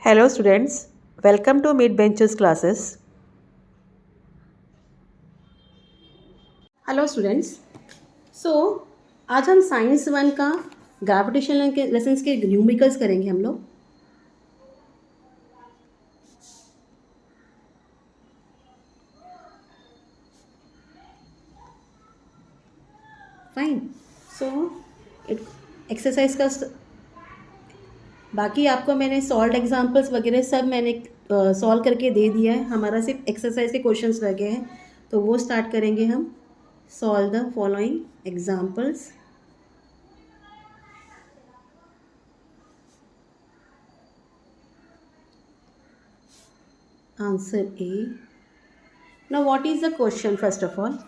Hello students, welcome to Mid Benches classes. Hello students. So आज हम science one का gravitation के lessons के न्यूमेरिकल्स करेंगे हम लोग। फाइन। सो एक्सरसाइज का बाकी आपको मैंने सॉल्व एग्जांपल्स वगैरह सब मैंने सॉल्व करके दे दिया है। हमारा सिर्फ एक्सरसाइज के क्वेश्चंस रह गए हैं, तो वो स्टार्ट करेंगे हम। Solve the following examples. Answer A. Now, what is the question first of all?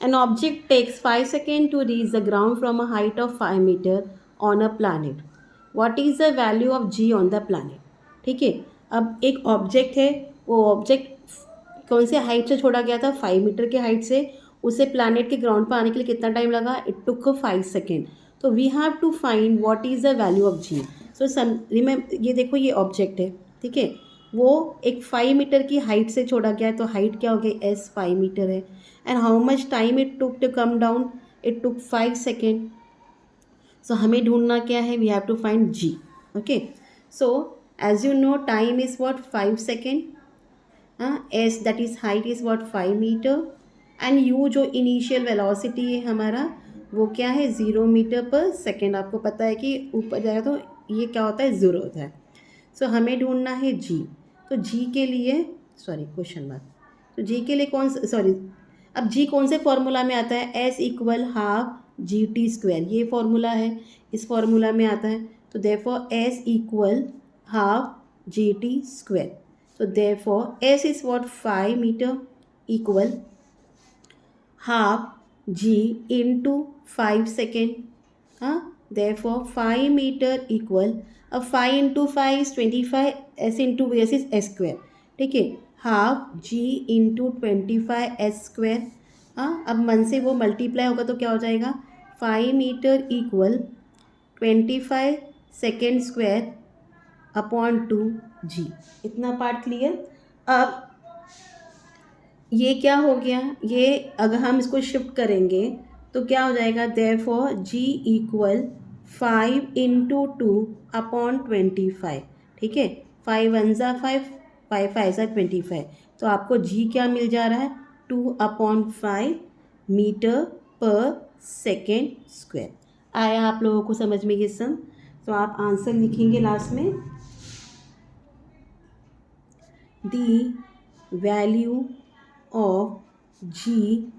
An object takes 5 seconds to reach the ground from a height of 5 meter on a planet. What is the value of g on the planet? ठीक है, अब एक object है, वो object कौन से height से छोड़ा गया था? 5 मीटर के हाइट से। उसे प्लानट के ग्राउंड पर आने के लिए कितना टाइम लगा? It took 5 second. तो we have to find what is the value of G. So ये देखो, ये ऑब्जेक्ट है, ठीक है। वो एक 5 मीटर की हाइट से छोड़ा गया है, तो हाइट क्या हो गई? एस 5 मीटर है। And how much time it took to come down? It took 5 second. So हमें ढूंढना क्या है? We have to find G. Okay, so as you know time is what? 5 second. S that is height is what? 5 metre. And you जो initial velocity है हमारा, वो क्या है? 0 मीटर पर सेकेंड। आपको पता है कि ऊपर जाएगा तो ये क्या होता है? 0 होता है। सो हमें ढूंढना है जी। तो जी के लिए, सॉरी क्वेश्चन मार्क, तो जी के लिए कौन सा, सॉरी, अब जी कौन से फॉर्मूला में आता है? S equal half G T square, ये फॉर्मूला है, इस फॉर्मूला में आता है। तो therefore S equal half G T square. तो therefore S is what? 5 metre equal half G into 5 second. हाँ, देयरफॉर 5 मीटर इक्वल, अब 5 into 5 is 25, S into S is S square, ठीक है। Half G into 25 S square. हाँ, अब मन से वो मल्टीप्लाई होगा तो क्या हो जाएगा? 5 metre equal 25 second square upon 2 g. इतना पार्ट क्लियर। अब ये क्या हो गया? ये अगर हम इसको शिफ्ट करेंगे तो क्या हो जाएगा? Therefore g equal 5 into 2 upon 25, ठीक है। 5 वन ज़ा 5, 5 5 ज़ा 25। तो आपको जी क्या मिल जा रहा है? 2 upon 5 metre per second square. आया आप लोगों को समझ में ये सम? तो आप आंसर लिखेंगे लास्ट में, दी वैल्यू ऑफ जी।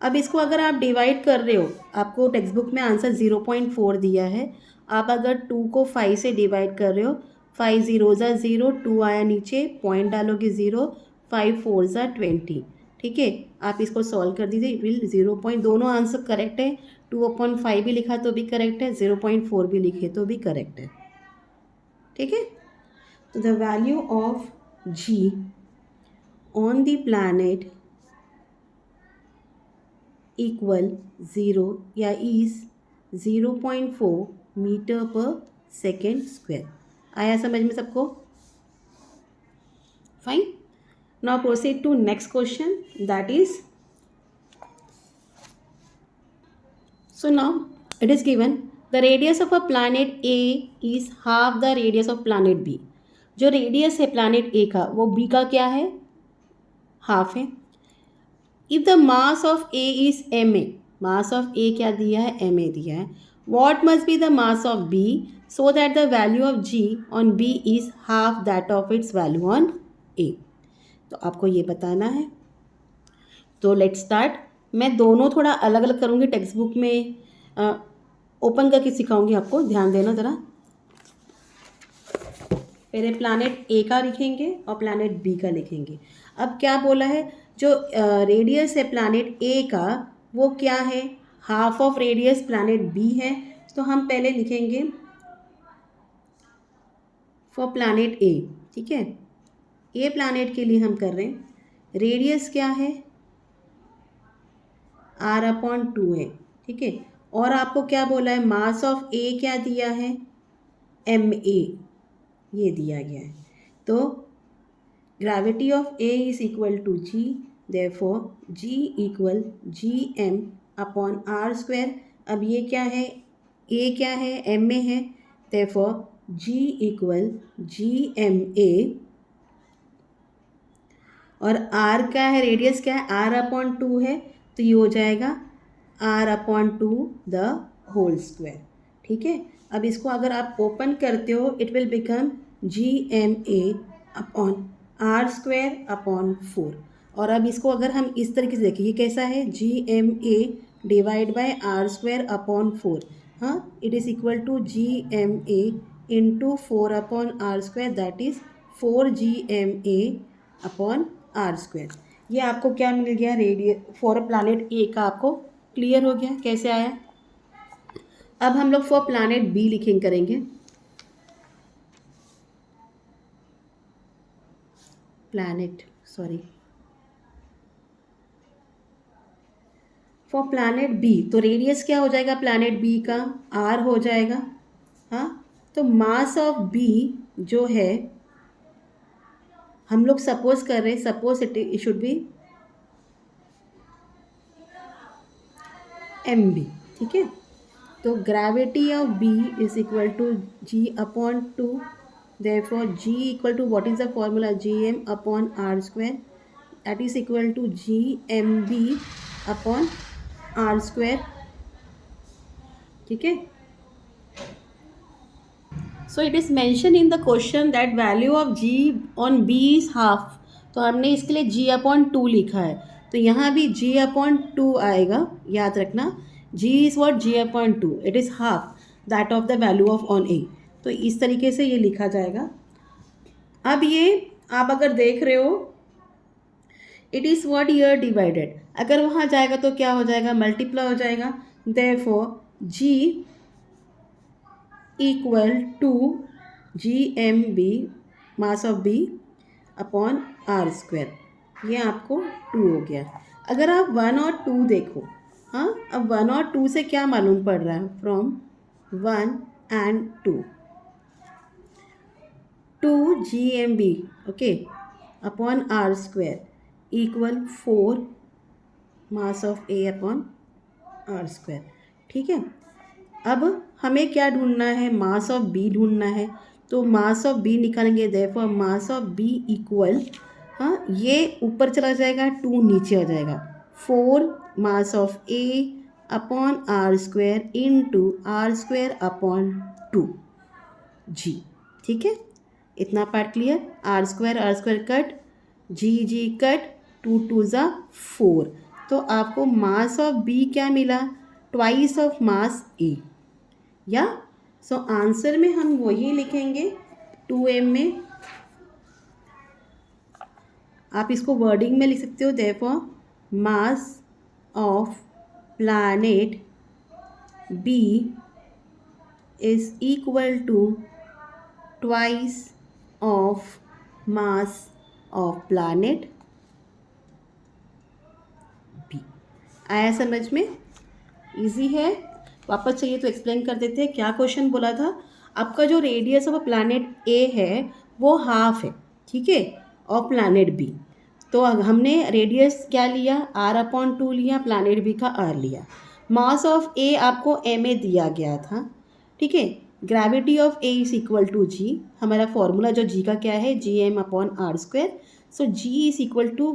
अब इसको अगर आप डिवाइड कर रहे हो, आपको टेक्स्ट बुक में आंसर 0.4 दिया है। आप अगर 2 को 5 से डिवाइड कर रहे हो, 5 ज़ीरो ज़ा 0, 2 आया नीचे, पॉइंट डालोगे 0, 5 4 ज़ा 20, ठीक है। आप इसको सॉल्व कर दीजिए, विल 0. दोनों आंसर करेक्ट है। 2/5 भी लिखा तो भी करेक्ट है, 0.4 भी लिखे तो भी करेक्ट है, ठीक है। तो the value of ji on the planet equal 0 या is 0.4 metre per second square. आया समझ में सबको? Fine. Now proceed to next question, that is, so now it is given the radius of a planet A is half the radius of planet B. जो radius है planet A का, वो B का क्या है? हाफ है। If the mass of A is M A, mass of A क्या दिया है? एम ए दिया है। What must be the mass of B so that the value of ji on B is half that of its value on A. तो आपको ये बताना है। तो लेट्स स्टार्ट। मैं दोनों थोड़ा अलग अलग करूँगी, टेक्स्ट बुक में ओपन करके सिखाऊंगी आपको, ध्यान देना ज़रा। पहले प्लैनेट ए का लिखेंगे और प्लैनेट बी का लिखेंगे। अब क्या बोला है? जो रेडियस है प्लैनेट ए का, वो क्या है? Half of radius planet B है। तो हम पहले लिखेंगे फॉर प्लैनेट ए, ठीक है। ए प्लैनेट के लिए हम कर रहे हैं, रेडियस क्या है? r/2 है, ठीक है। और आपको क्या बोला है? मास ऑफ ए क्या दिया है? एम ए, ये दिया गया है। तो gravity of A is equal to g, therefore g equal G M upon R square. अब ये क्या है, ए क्या है, एम में है, therefore g equal G M A, और आर क्या है, रेडियस क्या है, आर अपॉन 2 है, तो ये हो जाएगा R upon 2 the whole square. ठीक है, अब इसको अगर आप ओपन करते हो it will become G M A upon R square upon 4। और अब इसको अगर हम इस तरीके से देखें, ये कैसा है, G M A divide by R square upon 4, हाँ, it is equal to G M A into 4 upon R square, that is 4 G M A upon R square. ये आपको क्या मिल गया, रेडियस फॉर प्लानिट ए का आपको क्लियर हो गया कैसे आया। अब हम लोग फॉर प्लानिट बी लिखेंगे करेंगे। फॉर प्लानिट बी, तो रेडियस क्या हो जाएगा प्लानिट बी का, आर हो जाएगा। हाँ, तो मास ऑफ बी जो है हम लोग सपोज कर रहे हैं, suppose it should be M B. ठीक है, तो gravity of B is equal to g upon 2, therefore g equal to what is the formula, G M upon R square, that is equal to G M B upon R square. ठीक है, so it is mention in the question that value of ji on B is half, तो हमने इसके लिए जी upon 2 लिखा है, तो यहाँ भी जी अपॉन 2 आएगा, याद रखना G is what, G upon 2, it is half that of the value of on A, तो इस तरीके से ये लिखा जाएगा। अब ये आप अगर देख रहे हो it is what year divided, अगर वहाँ जाएगा तो क्या हो जाएगा, मल्टीप्लाई हो जाएगा, therefore g equal to G M B mass of B upon R square, ये आपको 2 हो गया। अगर आप 1 और 2 देखो, हाँ, अब 1 और 2 से क्या मालूम पड़ रहा है, from 1 and 2 G M B okay upon R square equal 4 mass of A upon R square. ठीक है, अब हमें क्या ढूंढना है, मास ऑफ बी ढूंढना है, तो मास ऑफ बी निकालेंगे, therefore mass of B equal, हाँ, ये ऊपर चला जाएगा, 2 नीचे आ जाएगा, 4 mass of A upon R square into R square upon 2 g. ठीक है, इतना part clear, R square cut, g cut, 2 2 ज़ा 4, तो आपको मास ऑफ बी क्या मिला, ट्वाइस ऑफ मास ए, या सो आंसर में हम वही लिखेंगे 2m में, आप इसको वर्डिंग में लिख सकते हो, therefore mass of planet B is equal to twice of mass of planet B. आया समझ में, इजी है। वापस चाहिए तो एक्सप्लेन कर देते हैं, क्या क्वेश्चन बोला था, आपका जो रेडियस ऑफ प्लैनेट ए है वो हाफ है, ठीक है, और प्लैनेट बी, तो हमने रेडियस क्या लिया, आर अपॉन 2 लिया, प्लैनेट बी का आर लिया, मास ऑफ ए आपको एम ए दिया गया था। ठीक है, gravity of A is equal to G, हमारा फॉर्मूला जो जी का क्या है, G M upon R square, so G is equal to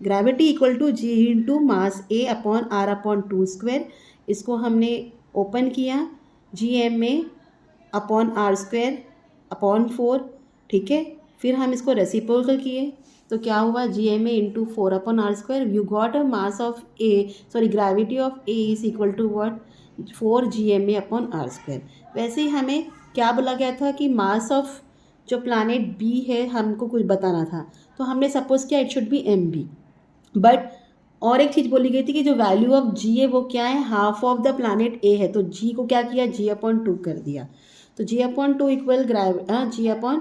gravity equal to G into mass A upon R upon 2 square, इसको हमने ओपन किया, G M में upon R square upon 4। ठीक है, फिर हम इसको रेसिप्रोकल किए, तो क्या हुआ, G M A into 4 upon R square, you got a mass of A, gravity of A is equal to what, 4 G M A upon R square. वैसे ही हमें क्या बोला गया था कि मास ऑफ जो प्लैनेट बी है हमको कुछ बताना था, तो हमने सपोज किया it should be M B, but और एक चीज़ बोली गई थी कि जो वैल्यू ऑफ जी है वो क्या है, हाफ ऑफ द प्लैनेट ए है, तो जी को क्या किया, जी अपॉन 2 कर दिया, तो G upon 2 equal G upon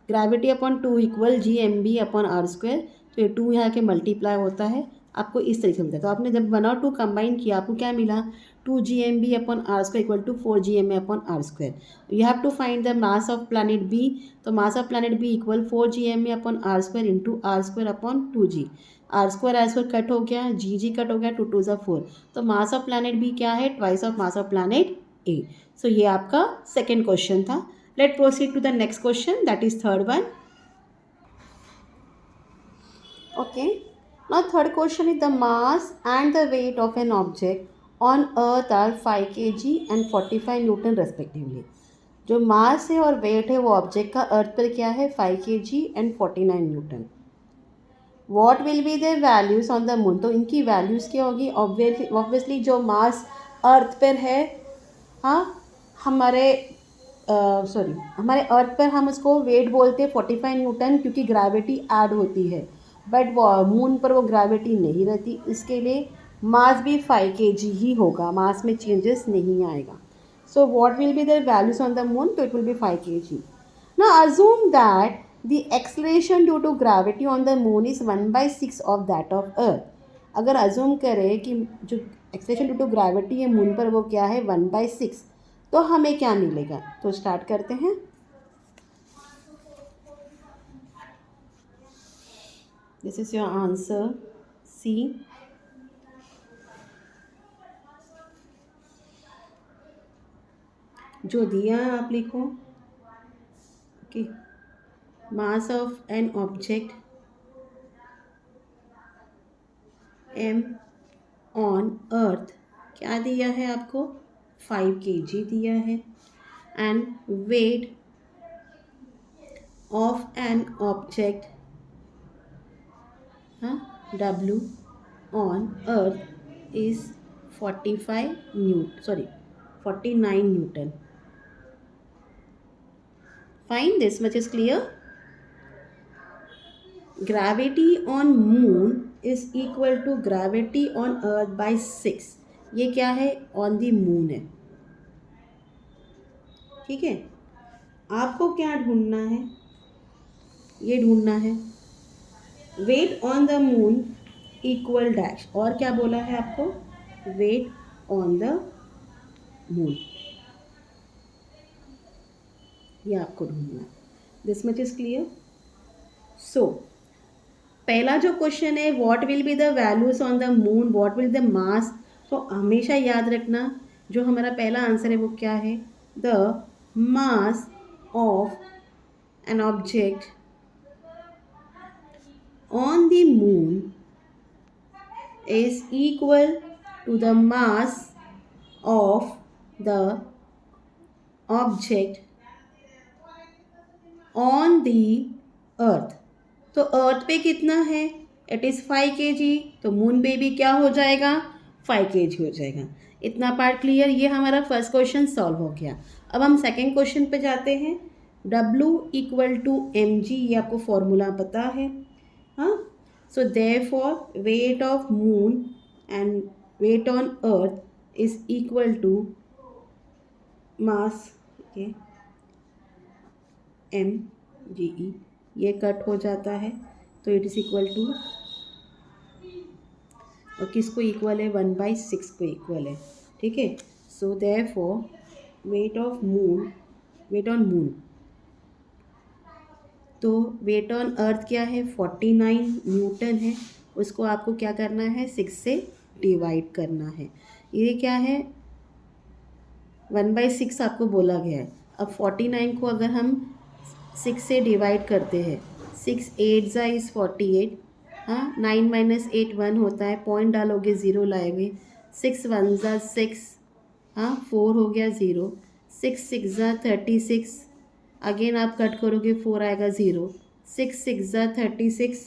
gravity upon 2 equal G M B upon R square, तो ये 2 यहाँ के मल्टीप्लाई होता है, आपको इस तरीके से मिलता है। तो आपने जब 1 और 2 कंबाइन किया आपको क्या मिला, 2 GMB upon R square equal to 4 GMA upon R square. You have to find the mass of planet B. तो mass of planet B equal 4 GMA upon R square into R square upon 2G। R square cut हो गया, जी cut हो गया, 2 2 ज़ा 4। तो mass of planet B क्या है, twice of mass of planet A. So ये आपका सेकेंड क्वेश्चन था। Let proceed to the next question, that is third one. Okay, now third question is the mass and the weight of an object on earth are 5 kg and 45 Newton respectively। जो मास है और wait है वो object का अर्थ पर क्या है, 5 kg and 49 Newton. What will be the values on the moon. तो इनकी वैल्यूज़ क्या होगी, ऑब्वियसली जो मास अर्थ पर है, हाँ हमारे हमारे अर्थ पर हम उसको वेट बोलते हैं 45 न्यूटन, क्योंकि ग्रेविटी ऐड होती है। बट वो मून पर वो ग्रेविटी नहीं रहती, इसके लिए मास भी 5 kg ही होगा, मास में चेंजेस नहीं आएगा। So what will be the values on the moon, तो it will be 5 kg। Now assume that the acceleration due to gravity on the moon is 1/6 of that of earth. अगर assume करें कि जो acceleration due to gravity है moon पर वो क्या है, 1/6, तो हमें क्या मिलेगा। तो स्टार्ट करते हैं। This is your answer C. जो दिया है आप लिखो। Okay, mass of an object M on earth क्या दिया है आपको, 5 kg दिया है। And weight of an object W on earth is 49 Newton. Fine, this much is clear. Gravity on moon is equal to gravity on earth by 6. ये क्या है, on the moon है, ठीक है। आपको क्या ढूंढना है, ये ढूंढना है weight on the moon equal dash, और क्या बोला है आपको, वेट ऑन द मून, ये आपको ढूंढना है। This much is clear. So पहला जो क्वेश्चन है, what will be the values on the moon, what will the mass. तो हमेशा याद रखना जो हमारा पहला आंसर है वो क्या है, the mass of an object on the moon is equal to the mass of the object on the earth। तो अर्थ पे कितना है, इट इज़ 5 kg, तो मून पे भी क्या हो जाएगा, 5 kg हो जाएगा। इतना पार्ट क्लियर। ये हमारा फर्स्ट क्वेश्चन सॉल्व हो गया। अब हम सेकेंड क्वेश्चन पे जाते हैं। W इक्वल टू mg, ये आपको फॉर्मूला पता है, हाँ। So therefore weight of moon and weight on earth is equal to mass, okay, mge। ये कट हो जाता है तो इट इज़ इक्वल टू, और किसको इक्वल है, 1/6 को इक्वल है, ठीक है। सो therefore weight of moon, weight on moon, तो वेट ऑन अर्थ क्या है, 49 न्यूटन है। उसको आपको क्या करना है, 6 से डिवाइड करना है। ये क्या है, 1/6 आपको बोला गया है। अब 49 को अगर हम 6 से डिवाइड करते हैं, 6 8 ज़ा इज़ 48, हाँ 9 - 8 1 होता है, पॉइंट डालोगे 0 लाएंगे, 6 1 ज़ा 6, हाँ 4 हो गया 0, 6 6 ज़ा 36, अगेन आप कट करोगे 4 आएगा 0, 6 6 ज़ा 36,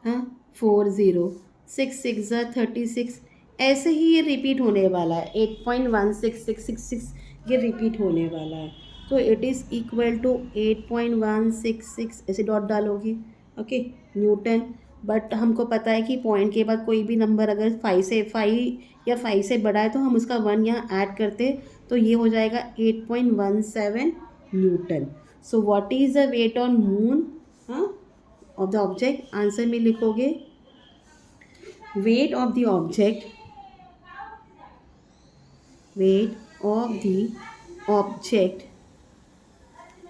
हाँ 4 0, 6 6 ज़ा 36। ऐसे ही ये रिपीट होने वाला है, 8.16666 ये रिपीट होने वाला है। तो इट इज़ इक्वल टू 8.166, ऐसे डॉट डालोगे, ओके, न्यूटन। बट हमको पता है कि पॉइंट के बाद कोई भी नंबर अगर 5 या 5 से बड़ा है तो हम उसका 1 यहाँ ऐड करते, तो ये हो जाएगा 8.17 newton. So what is the weight on moon of the object, answer में लिखोगे weight of the object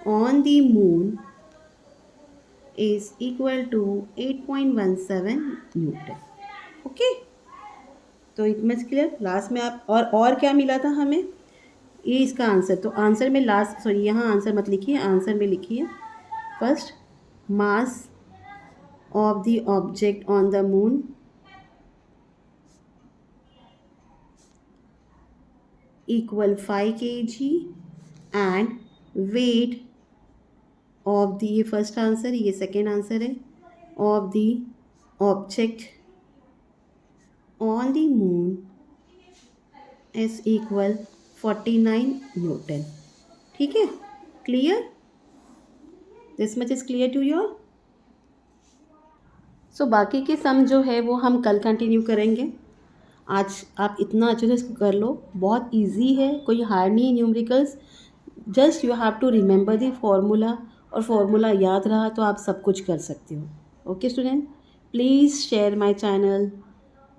on the moon is equal to 8.17 Newton. Okay, तो इट मच क्लियर. लास्ट में आप और क्या मिला था हमें, ये इसका आंसर. तो आंसर में लास्ट, सॉरी यहाँ आंसर मत लिखिए, आंसर में लिखिए first mass of the object on the moon equal 5 kg and weight of the, ये फर्स्ट आंसर, ये सेकेंड आंसर है, of the object on the moon is equal 49 newton. ठीक है, clear, this much is clear to you all. So बाकी के सम जो है वो हम कल कंटिन्यू करेंगे. आज आप इतना अच्छे से इसको कर लो, बहुत इजी है, कोई हार्ड नहीं है numericals. Just you have to remember the formula, और फॉर्मूला याद रहा तो आप सब कुछ कर सकते हो. Okay student, please share my channel,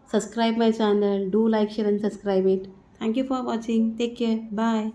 subscribe my channel, do like, share and subscribe it. Thank you for watching. Take care. Bye.